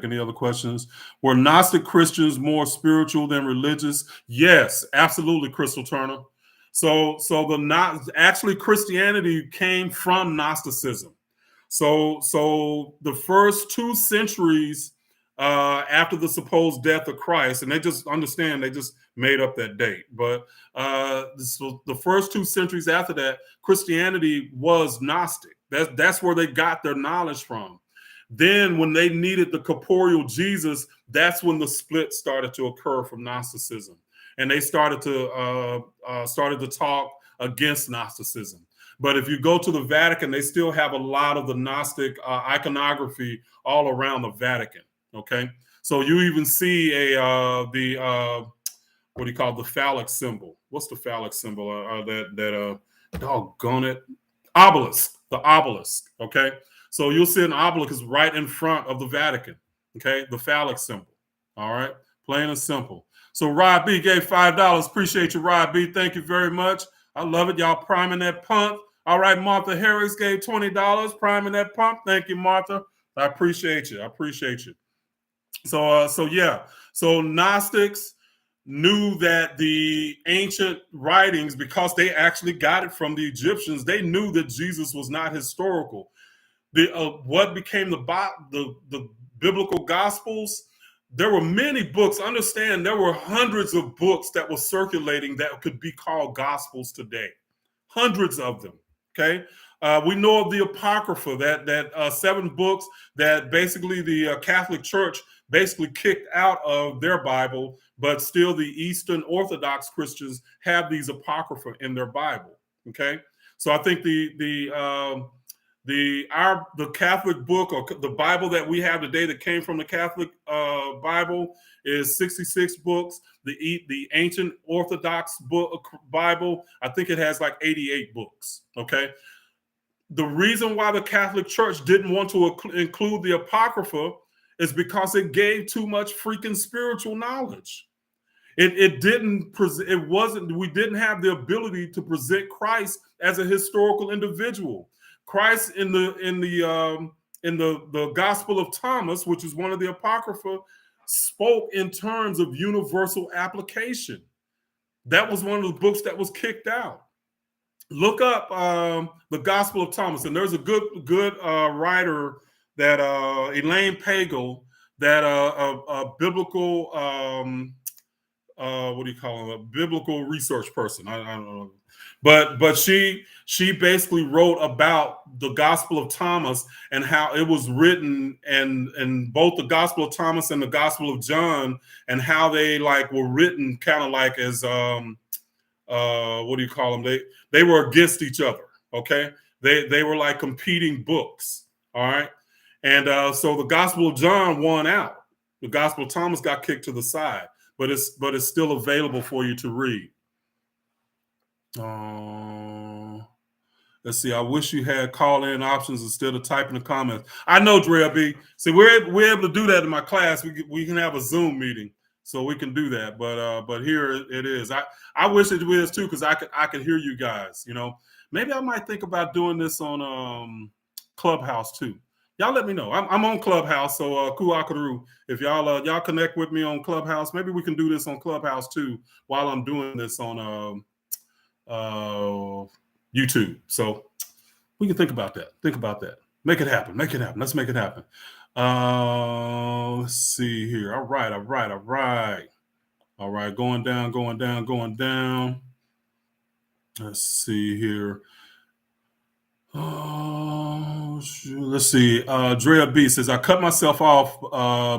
Any other questions? Were Gnostic Christians more spiritual than religious? Yes, absolutely, Crystal Turner. So actually Christianity came from Gnosticism. So the first 2 centuries after the supposed death of Christ, and they just made up that date. But so the first 2 centuries after that, Christianity was Gnostic. That's where they got their knowledge from. Then when they needed the corporeal Jesus, that's when the split started to occur from Gnosticism. And they started to talk against Gnosticism. But if you go to the Vatican, they still have a lot of the Gnostic iconography all around the Vatican. Okay, so you even see what do you call the phallic symbol? What's the phallic symbol? Doggone it, obelisk. The obelisk. Okay, So you'll see an obelisk is right in front of the Vatican. Okay, the phallic symbol. All right, plain and simple. So Rod B gave $5. Appreciate you, Rod B. Thank you very much. I love it. Y'all priming that pump. All right, Martha Harris gave $20, priming that pump. Thank you, Martha. I appreciate you. I appreciate you. So yeah. So Gnostics knew that the ancient writings, because they actually got it from the Egyptians, they knew that Jesus was not historical. What became the biblical gospels? There were many books. Understand, there were hundreds of books that were circulating that could be called gospels today. Hundreds of them. Okay. We know of the Apocrypha, that 7 books that basically the Catholic Church basically kicked out of their Bible, but still the Eastern Orthodox Christians have these Apocrypha in their Bible. Okay. So I think the Catholic book, or the Bible that we have today that came from the Catholic Bible, is 66 books. The ancient Orthodox book Bible, I think it has like 88 books. Okay. The reason why the Catholic Church didn't want to include the Apocrypha is because it gave too much freaking spiritual knowledge. We didn't have the ability to present Christ as a historical individual. Christ in the Gospel of Thomas, which is one of the Apocrypha, spoke in terms of universal application. That was one of the books that was kicked out. Look up the Gospel of Thomas, and there's a good writer, that Elaine Pagel, that a biblical what do you call him? A biblical research person. I don't know, but she basically wrote about the Gospel of Thomas and how it was written, and both the Gospel of Thomas and the Gospel of John, and how they were written kind of like as what do you call them? They were against each other. Okay, they were like competing books. All right, and so the Gospel of John won out. The Gospel of Thomas got kicked to the side, but it's still available for you to read. Let's see. I wish you had call-in options instead of typing the comments. I know, Dre B. See, we're able to do that in my class. We can have a Zoom meeting, so we can do that. But here it is. I wish it was too, because I could hear you guys. You know, maybe I might think about doing this on Clubhouse too. Y'all let me know. I'm on Clubhouse, so Kuakaru. If y'all connect with me on Clubhouse, maybe we can do this on Clubhouse too while I'm doing this on YouTube. So we can think about that. Make it happen. Let's make it happen. Let's see here. All right. Going down. Let's see here. Let's see. Drea B says, I cut myself off,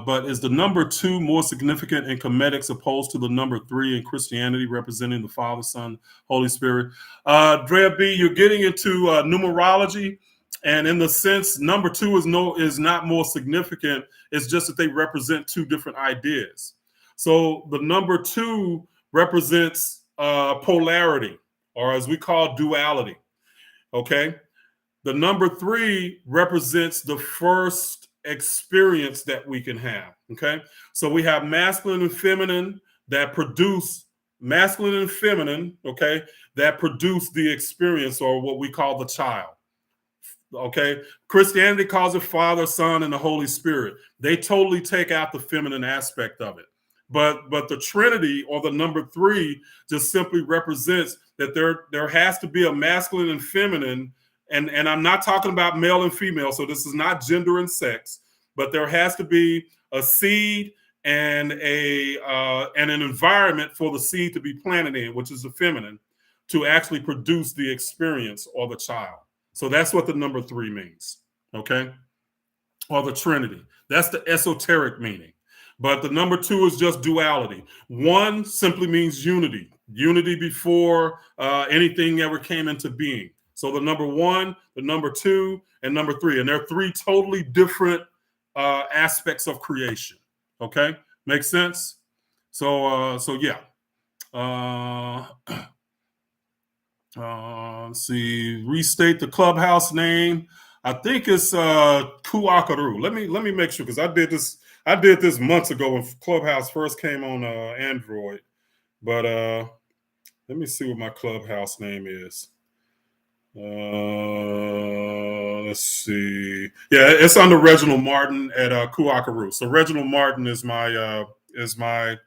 but is the number 2 more significant in Comedics opposed to the number 3 in Christianity, representing the Father, Son, Holy Spirit? Drea B, you're getting into numerology, and in the sense, number 2 is not more significant. It's just that they represent 2 different ideas. So the number 2 represents polarity, or as we call duality. Okay. The number 3 represents the first experience that we can have. Okay. So we have masculine and feminine that produce masculine and feminine. Okay. That produce the experience, or what we call the child. Okay. Christianity calls it Father, Son, and the Holy Spirit. They totally take out the feminine aspect of it. But the Trinity, or the number 3, just simply represents that there has to be a masculine and feminine. And I'm not talking about male and female, so this is not gender and sex, but there has to be a seed and an environment for the seed to be planted in, which is the feminine, to actually produce the experience or the child. So that's what the number 3 means, okay? Or the Trinity. That's the esoteric meaning. But the number 2 is just duality. 1 simply means unity before anything ever came into being. So the number 1, the number 2, and number 3. And they're 3 totally different aspects of creation. Okay? Makes sense? So yeah. Let's see. Restate the Clubhouse name. I think it's Q A. Let me make sure, because I did this months ago when Clubhouse first came on Android. But let me see what my Clubhouse name is. Let's see. Yeah, it's under Reginald Martin at Kuakaru. So Reginald Martin is my name,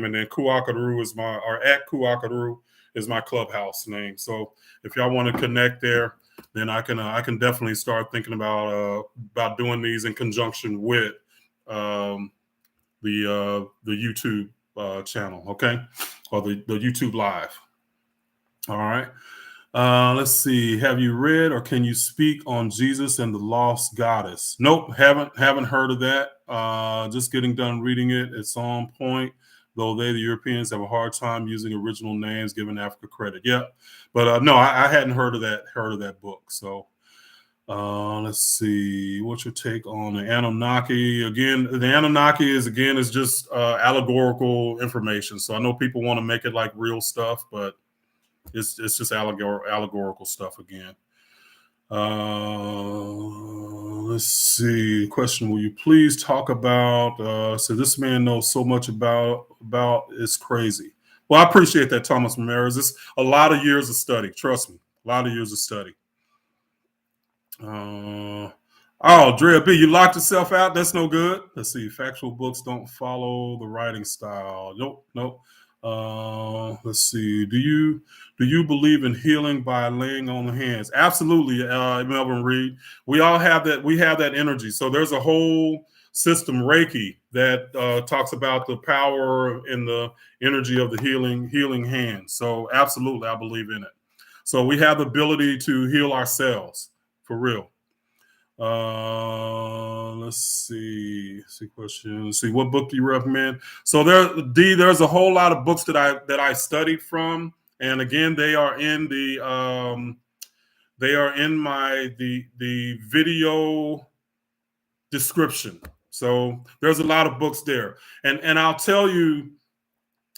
and then Kuakaru is at Kuakaru is my Clubhouse name. So if y'all want to connect there, then I can definitely start thinking about doing these in conjunction with the YouTube channel, okay, or the YouTube live. All right. Let's see. Have you read or can you speak on Jesus and the Lost Goddess? Nope, haven't heard of that. Just getting done reading it. It's on point, though the Europeans, have a hard time using original names, giving Africa credit. Yeah, but no, I hadn't heard of that book. So let's see. What's your take on the Anunnaki? Again, the Anunnaki is just allegorical information. So I know people want to make it like real stuff, but it's just allegorical stuff again. Let's see. Question: will you please talk about? So this man knows so much about it's crazy. Well, I appreciate that, Thomas Ramirez. It's a lot of years of study. Trust me, a lot of years of study. Drea B, you locked yourself out. That's no good. Let's see. Factual books don't follow the writing style. Nope. Let's see. Do you believe in healing by laying on the hands? Absolutely, Melvin Reed. We all have that. We have that energy. So there's a whole system, Reiki, that talks about the power and the energy of the healing hands. So absolutely, I believe in it. So we have the ability to heal ourselves, for real. Let's see. Question. Let's see, what book do you recommend? So there's a whole lot of books that I studied from, and again, they are in the video description. So there's a lot of books there, and I'll tell you,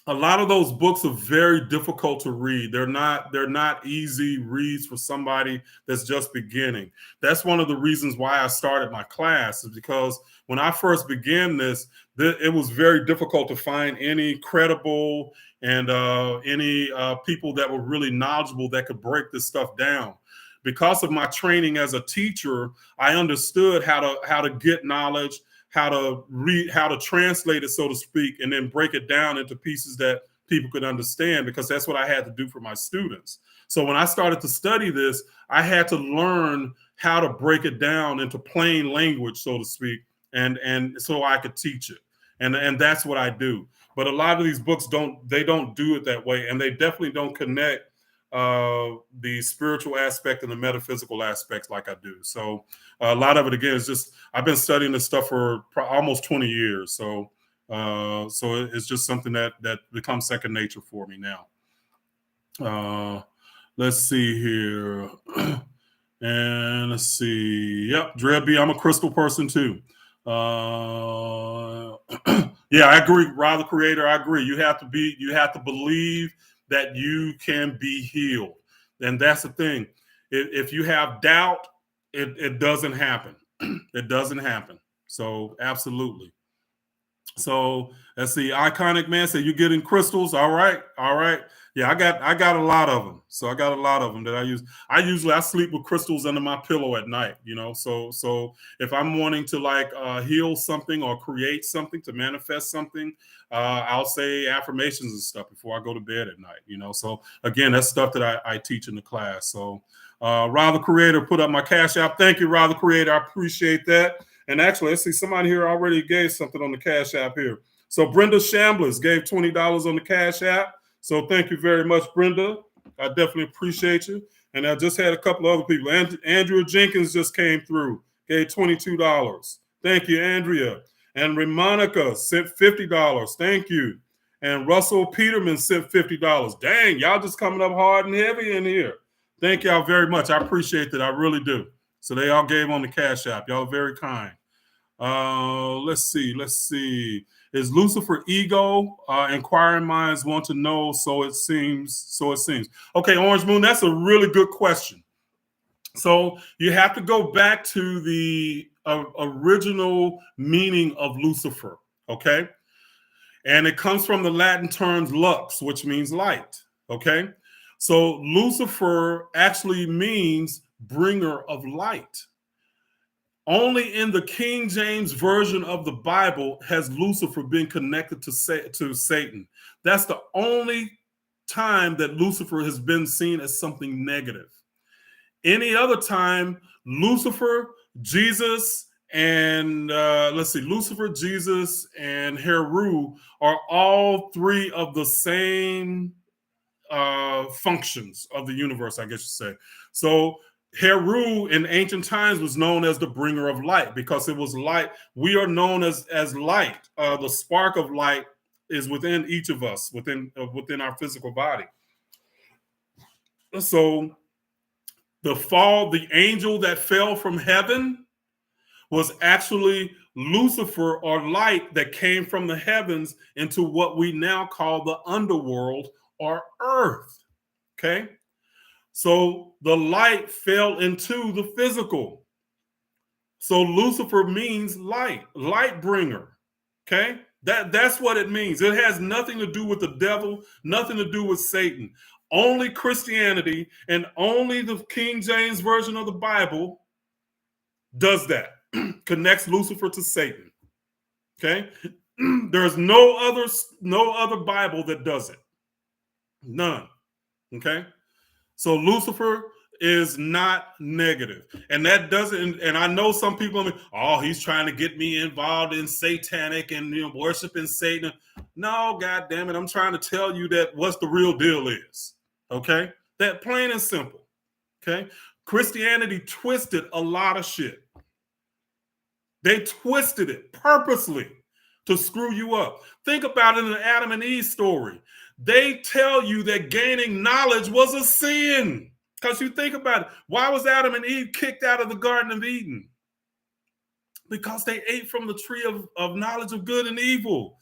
a lot of those books are very difficult to read. They're not easy reads for somebody that's just beginning. That's one of the reasons why I started my class, is because when I first began this, it was very difficult to find any credible and any people that were really knowledgeable that could break this stuff down. Because of my training as a teacher, I understood how to get knowledge, how to read, how to translate it, so to speak, and then break it down into pieces that people could understand, because that's what I had to do for my students. So when I started to study this, I had to learn how to break it down into plain language, so to speak, and so I could teach it. And that's what I do. But a lot of these books don't do it that way, and they definitely don't connect the spiritual aspect and the metaphysical aspects like I do. So a lot of it, again, is just, I've been studying this stuff for almost 20 years. So it's just something that becomes second nature for me now. Let's see here. And let's see. Yep, Dre B, I'm a crystal person too. Yeah, I agree. Rod the Creator, I agree. You have to believe that you can be healed. And that's the thing. If you have doubt, it doesn't happen. It doesn't happen. So absolutely. So let's see. Iconic Man said, you're getting crystals. All right. Yeah, I got a lot of them. So I got a lot of them that I use. I sleep with crystals under my pillow at night, So if I'm wanting to heal something or create something, to manifest something, I'll say affirmations and stuff before I go to bed at night, So again, that's stuff that I teach in the class. So Rod the Creator put up my Cash App. Thank you, Rod the Creator. I appreciate that. And actually, let's see, somebody here already gave something on the Cash App here. So Brenda Shamblers gave $20 on the Cash App. So thank you very much, Brenda. I definitely appreciate you. And I just had a couple of other people. Andrea Jenkins just came through, gave $22. Thank you, Andrea. And Ramonica sent $50. Thank you. And Russell Peterman sent $50. Dang, y'all just coming up hard and heavy in here. Thank y'all very much. I appreciate that. I really do. So they all gave on the Cash App. Y'all are very kind. Let's see. Is Lucifer ego? Inquiring minds want to know, so it seems. Okay, Orange Moon, that's a really good question. So you have to go back to the original meaning of Lucifer, okay? And it comes from the Latin terms lux, which means light, okay? So Lucifer actually means bringer of light. Only in the King James Version of the Bible has Lucifer been connected to Satan. That's the only time that Lucifer has been seen as something negative. Any other time, Lucifer, Jesus, and Lucifer, Jesus, and Heru are all three of the same functions of the universe, I guess you say. So Heru in ancient times was known as the bringer of light because it was light. We are known as light. The spark of light is within each of us, within our physical body. So the angel that fell from heaven was actually Lucifer, or light that came from the heavens into what we now call the underworld or earth. Okay? So the light fell into the physical. So Lucifer means light, light bringer. Okay? That's what it means. It has nothing to do with the devil, nothing to do with Satan. Only Christianity and only the King James Version of the Bible does that. Connects Lucifer to Satan. Okay? There's no other Bible that does it. None. Okay? So Lucifer is not negative. And that doesn't, and I know some people, oh, he's trying to get me involved in satanic and worshiping Satan. No, God damn it. I'm trying to tell you that what's the real deal is. Okay? That plain and simple. Okay? Christianity twisted a lot of shit. They twisted it purposely to screw you up. Think about it in the Adam and Eve story. They tell you that gaining knowledge was a sin. Because you think about it, why was Adam and Eve kicked out of the Garden of Eden? Because they ate from the tree of knowledge of good and evil.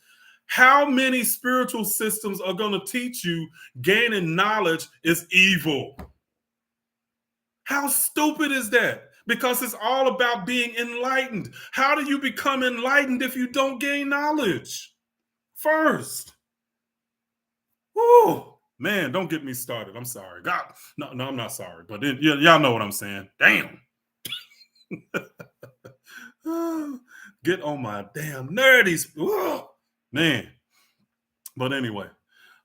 How many spiritual systems are going to teach you gaining knowledge is evil? How stupid is that? Because it's all about being enlightened. How do you become enlightened if you don't gain knowledge first? Woo, man, don't get me started. I'm sorry. God, no, I'm not sorry. But then, y'all know what I'm saying. Damn. Get on my damn nerdies. Whoa, man. But anyway,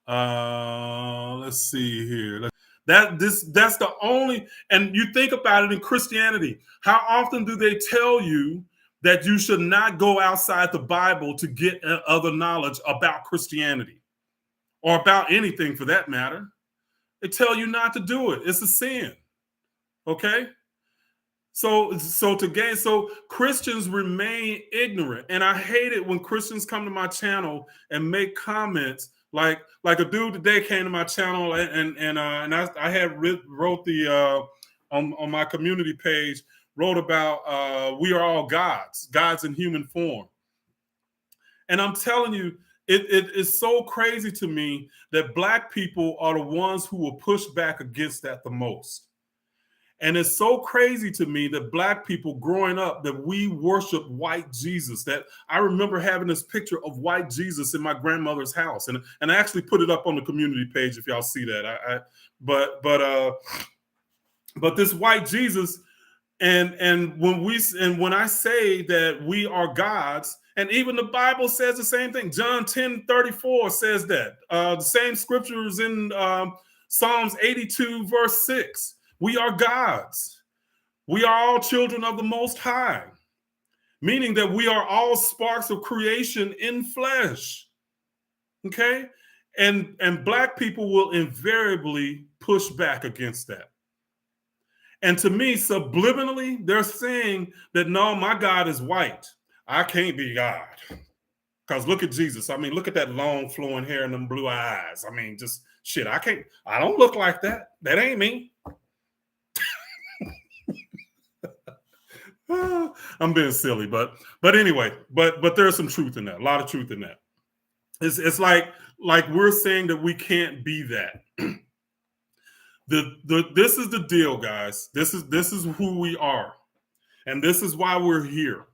let's see here. That's the only, and you think about it in Christianity, how often do they tell you that you should not go outside the Bible to get other knowledge about Christianity or about anything for that matter? They tell you not to do it. It's a sin. Okay? So Christians remain ignorant, and I hate it when Christians come to my channel and make comments like a dude today came to my channel and I had wrote the on my community page, wrote about we are all gods in human form, and I'm telling you, it is so crazy to me that Black people are the ones who will push back against that the most. And it's so crazy to me that Black people growing up, that we worship white Jesus. That I remember having this picture of white Jesus in my grandmother's house, and I actually put it up on the community page if y'all see that. But this white Jesus, and when I say that we are gods, and even the Bible says the same thing. John 10:34 says that. The same scriptures in Psalms 82 verse 6. We are gods. We are all children of the Most High, meaning that we are all sparks of creation in flesh. Okay? And Black people will invariably push back against that. And to me, subliminally, they're saying that no, my God is white. I can't be God. Because look at Jesus. I mean, look at that long flowing hair and them blue eyes. I mean, just shit. I don't look like that. That ain't me. I'm being silly, but anyway, but there's some truth in that. A lot of truth in that. It's like we're saying that we can't be that. This is the deal, guys. This is who we are, and this is why we're here.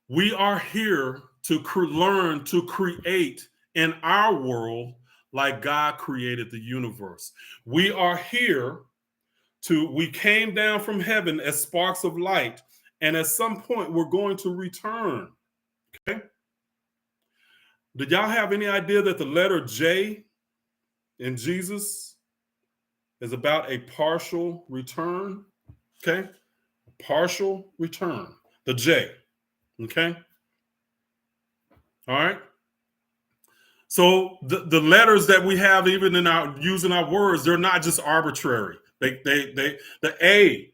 We are here to learn to create in our world like God created the universe. We are here we came down from heaven as sparks of light, and at some point we're going to return. Okay? Did y'all have any idea that the letter J in Jesus is about a partial return? Okay? Partial return. The J. Okay? All right? So the letters that we have, even in our using our words, they're not just arbitrary. The A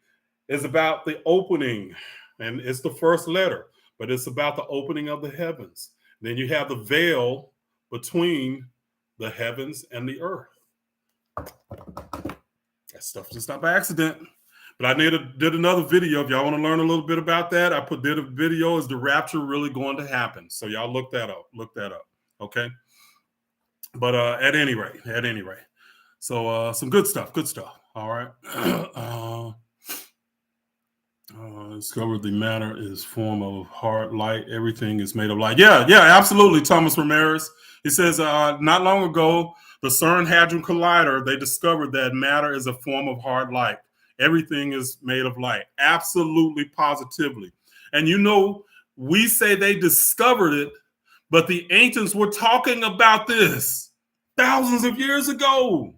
is about the opening, and it's the first letter, but it's about the opening of the heavens. Then you have the veil between the heavens and the earth. That stuff just not by accident. But I did another video. If y'all want to learn a little bit about that, did a video. Is the rapture really going to happen? So y'all look that up. Okay. But at any rate. So some good stuff. All right. Discovered the matter is form of hard light. Everything is made of light. Yeah, absolutely. Thomas Ramirez. He says, not long ago, the CERN Hadron Collider, they discovered that matter is a form of hard light. Everything is made of light. Absolutely, positively. And we say they discovered it, but the ancients were talking about this thousands of years ago.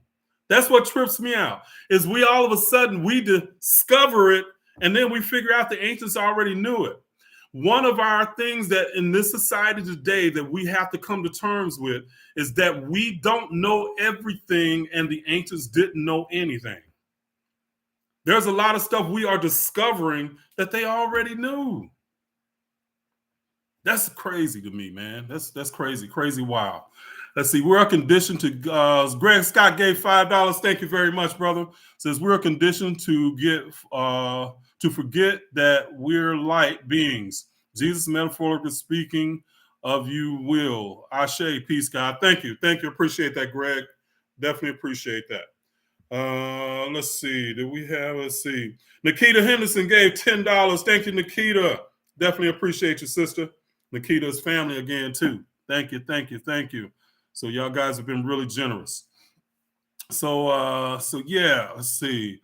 That's what trips me out, is we all of a sudden, we discover it, and then we figure out the ancients already knew it. One of our things that in this society today that we have to come to terms with is that we don't know everything, and the ancients didn't know anything. There's a lot of stuff we are discovering that they already knew. That's crazy to me, man. That's crazy wild. Let's see. We're conditioned to. Greg Scott gave $5. Thank you very much, brother. Says we're conditioned to to forget that we're light beings. Jesus, metaphorically speaking, of you will. Ashe, peace, God. Thank you. Appreciate that, Greg. Definitely appreciate that. Let's see. Let's see. Nikita Henderson gave $10. Thank you, Nikita. Definitely appreciate you, sister. Nikita's family again, too. Thank you. So y'all guys have been really generous. So yeah, let's see.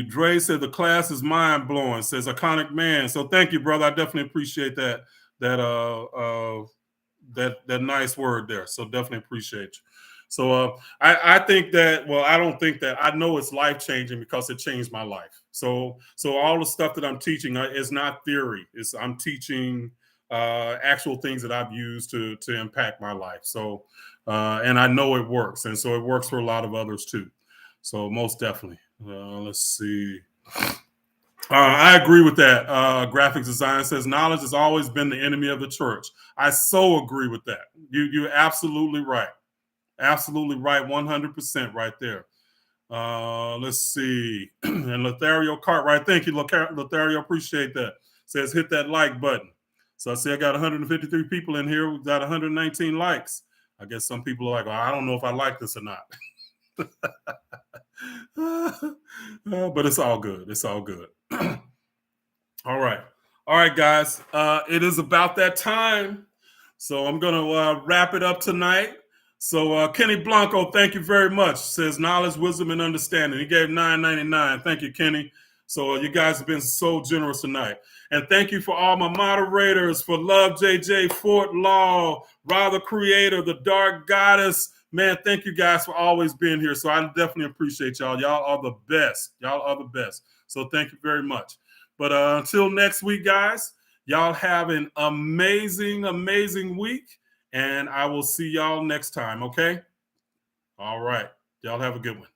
Dre said the class is mind blowing. Says Iconic Man. So thank you, brother. I definitely appreciate that nice word there. So definitely appreciate you. So I think that. Well, I don't think that. I know it's life changing because it changed my life. So all the stuff that I'm teaching is not theory. I'm teaching actual things that I've used to impact my life. So and I know it works, and so it works for a lot of others too. So most definitely. Let's see. I agree with that. Graphics design says knowledge has always been the enemy of the church. I so agree with that. You're absolutely right. Absolutely right. 100% right there. Let's see. And Lothario Cartwright, thank you, Lothario. Appreciate that. Says hit that like button. So I see I got 153 people in here. We've got 119 likes. I guess some people are like, well, I don't know if I like this or not. But it's all good. All right, guys. It is about that time. So I'm going to wrap it up tonight. So Kenny Blanco, thank you very much. Says knowledge, wisdom, and understanding. He gave $9.99. Thank you, Kenny. So you guys have been so generous tonight. And thank you for all my moderators, for Love JJ, Fort Law, Ra the Creator, the Dark Goddess. Man, thank you guys for always being here. So I definitely appreciate y'all. Y'all are the best. So thank you very much. But until next week, guys, y'all have an amazing week. And I will see y'all next time, okay? All right. Y'all have a good one.